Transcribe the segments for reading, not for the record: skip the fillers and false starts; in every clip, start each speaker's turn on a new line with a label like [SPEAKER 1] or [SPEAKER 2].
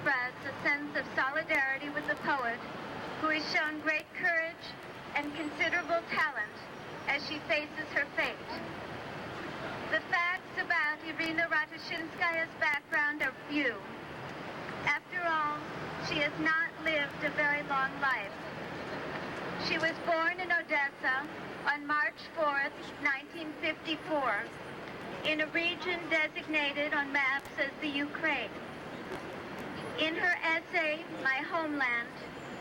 [SPEAKER 1] express a sense of solidarity with the poet, who has shown great courage and considerable talent as she faces her fate. The facts about Irina Ratushinskaya's background are few. After all, she has not lived a very long life. She was born in Odessa on March 4th, 1954, in a region designated on maps as the Ukraine. In her essay, My Homeland,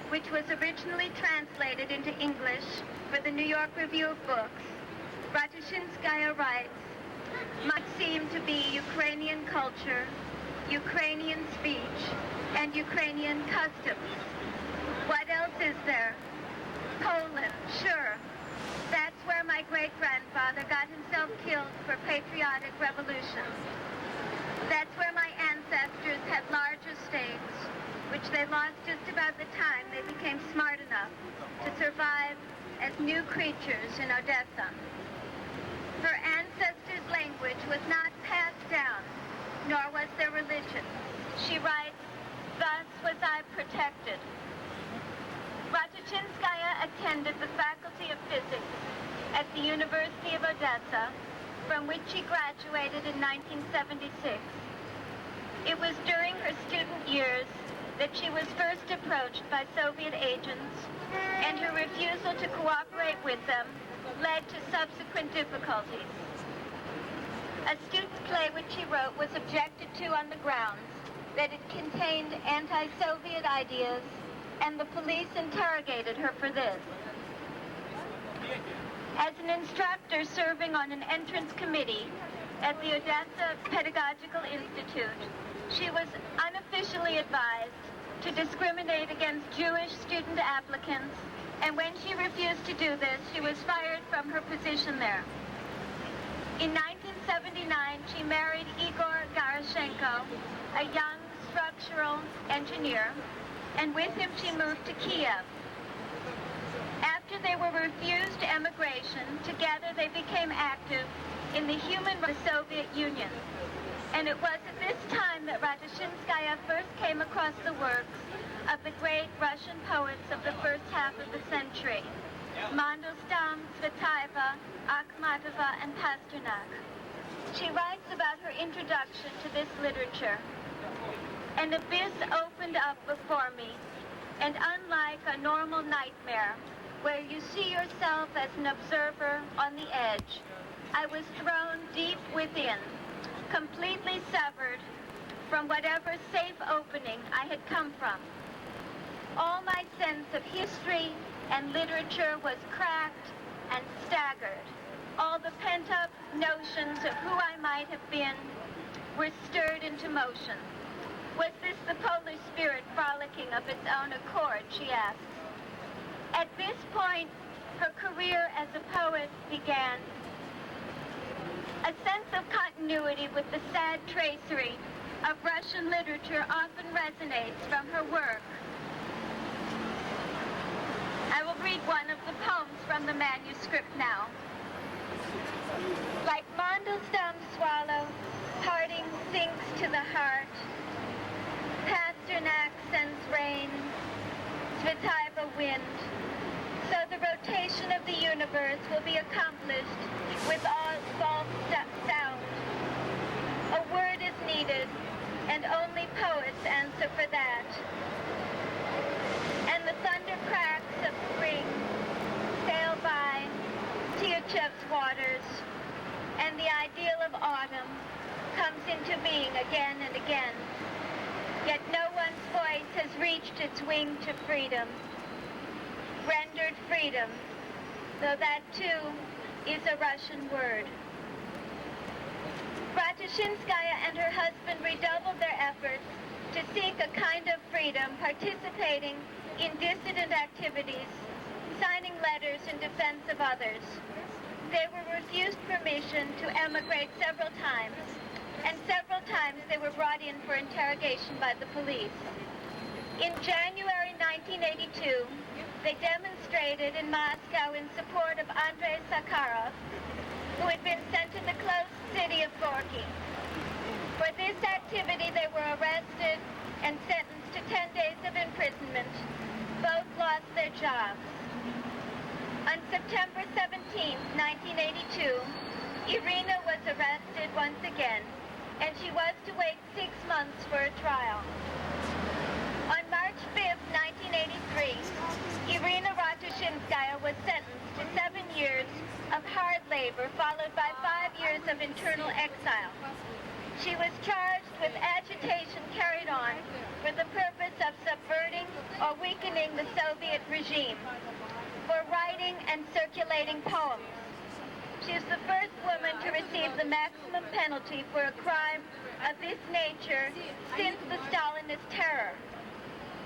[SPEAKER 1] which was originally translated into English for the New York Review of Books, Ratushinskaya writes, "Might seem to be Ukrainian culture, Ukrainian speech, and Ukrainian customs. What else is there? Poland, sure. That's where my great-grandfather got himself killed for patriotic revolution. That's where my ancestors had large estates, which they lost just about the time they became smart enough to survive as new creatures in Odessa. Her ancestors' language was not passed down, nor was their religion. She writes, thus was I protected." Ratushinskaya attended the Faculty of Physics at the University of Odessa, from which she graduated in 1976. It was during her student years that she was first approached by Soviet agents, and her refusal to cooperate with them led to subsequent difficulties. A student's play which she wrote was objected to on the grounds that it contained anti-Soviet ideas, and the police interrogated her for this. As an instructor serving on an entrance committee at the Odessa Pedagogical Institute, she was unofficially advised to discriminate against Jewish student applicants, and when she refused to do this, she was fired from her position there. In 1979, she married Igor Garashenko, a young structural engineer, and with him she moved to Kiev. After they were refused emigration, together they became active in the Human Rights of the Soviet Union. And it was at this time that Ratushinskaya first came across the works of the great Russian poets of the first half of the century, Mandelstam, Tsvetaeva, Akhmatova, and Pasternak. She writes about her introduction to this literature. An abyss opened up before me, and unlike a normal nightmare, where you see yourself as an observer on the edge, I was thrown deep within, completely severed from whatever safe opening I had come from. All my sense of history and literature was cracked and staggered. All the pent-up notions of who I might have been were stirred into motion. Was this the Polish spirit frolicking of its own accord, she asks. At this point, her career as a poet began. A sense of continuity with the sad tracery of Russian literature often resonates from her work. I will read one of the poems from the manuscript now. Like Mandelstam's swallow, parting sinks to the heart. Pasternak sends rain, Tsvetaeva wind. So the rotation of the universe will be accomplished with all false sound. A word is needed, and only poets answer for that. And the thunder cracks of spring sail by Tiachev's waters, and the ideal of autumn comes into being again and again. Yet no one's voice has reached its wing to freedom, rendered freedom, though that too is a Russian word. Ratushinskaya and her husband redoubled their efforts to seek a kind of freedom, participating in dissident activities, signing letters in defense of others. They were refused permission to emigrate several times, and several times they were brought in for interrogation by the police. In January 1982, they demonstrated in Moscow in support of Andrei Sakharov, who had been sent to the closed city of Gorky. For this activity, they were arrested and sentenced jobs. On September 17, 1982, Irina was arrested once again, and she was to wait 6 months for a trial. On March 5, 1983, Irina Ratushinskaya was sentenced to 7 years of hard labor, followed by 5 years of internal exile. She was charged with agitation carried on for the purpose of subverting or weakening the Soviet regime, for writing and circulating poems. She is the first woman to receive the maximum penalty for a crime of this nature since the Stalinist terror.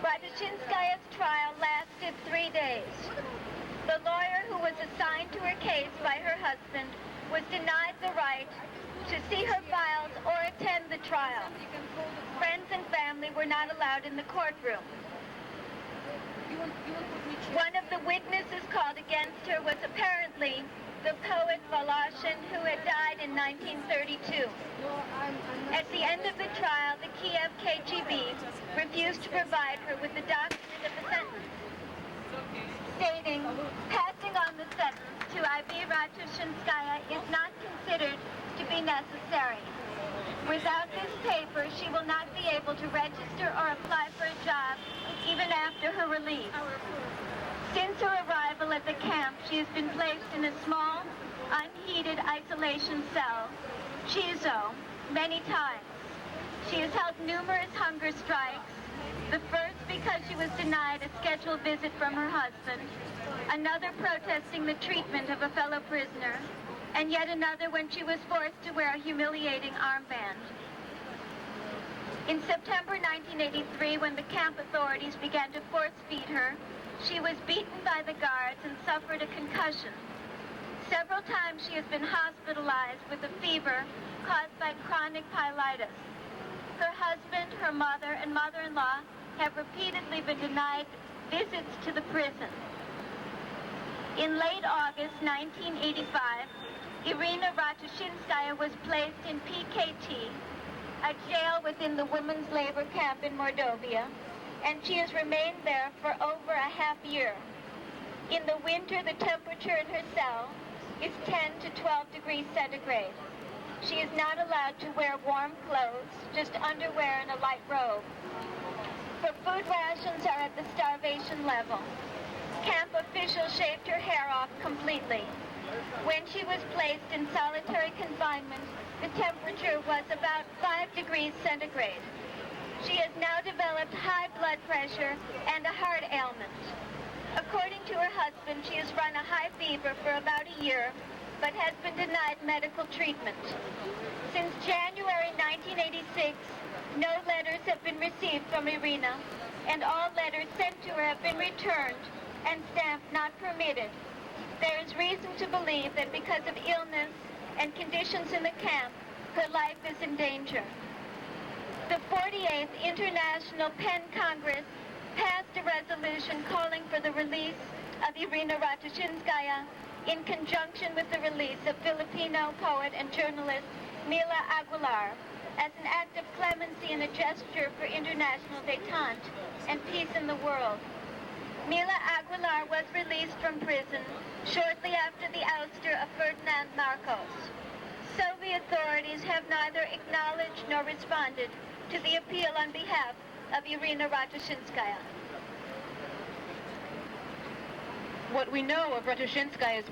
[SPEAKER 1] Ratushinskaya's trial lasted 3 days. The lawyer who was assigned to her case by her husband was denied the right to see her files or attend the trial. Friends and family were not allowed in the courtroom. One of the witnesses called against her was apparently the poet Voloshin, who had died in 1932. At the end of the trial, the Kiev KGB refused to provide her with the document of the sentence, stating, "Passing on the sentence to Irina Ratushinskaya is not considered to be necessary. Without this paper, she will not be able to register or apply for a job even after her release." Since her arrival at the camp, she has been placed in a small, unheated isolation cell, Chizo, many times. She has held numerous hunger strikes, the first because she was denied a scheduled visit from her husband, another protesting the treatment of a fellow prisoner, and yet another when she was forced to wear a humiliating armband. In September 1983, when the camp authorities began to force-feed her, she was beaten by the guards and suffered a concussion. Several times she has been hospitalized with a fever caused by chronic pyelitis. Her husband, her mother, and mother-in-law have repeatedly been denied visits to the prison. In late August 1985, Irina Ratushinskaya was placed in PKT, a jail within the women's labor camp in Mordovia, and she has remained there for over a half year. In the winter, the temperature in her cell is 10 to 12 degrees centigrade. She is not allowed to wear warm clothes, just underwear and a light robe. Her food rations are at the starvation level. Camp officials shaved her hair off completely. When she was placed in solitary confinement, the temperature was about 5 degrees centigrade. She has now developed high blood pressure and a heart ailment. According to her husband, she has run a high fever for about a year, but has been denied medical treatment. Since January 1986, no letters have been received from Irina, and all letters sent to her have been returned and stamped not permitted. There is reason to believe that because of illness and conditions in the camp, her life is in danger. The 48th International Pen Congress passed a resolution calling for the release of Irina Ratushinskaya in conjunction with the release of Filipino poet and journalist Mila Aguilar as an act of clemency and a gesture for international détente and peace in the world. Mila Aguilar was released from prison shortly after the ouster of Ferdinand Marcos. Soviet authorities have neither acknowledged nor responded to the appeal on behalf of Irina Ratushinskaya.
[SPEAKER 2] What we know of Ratushinskaya's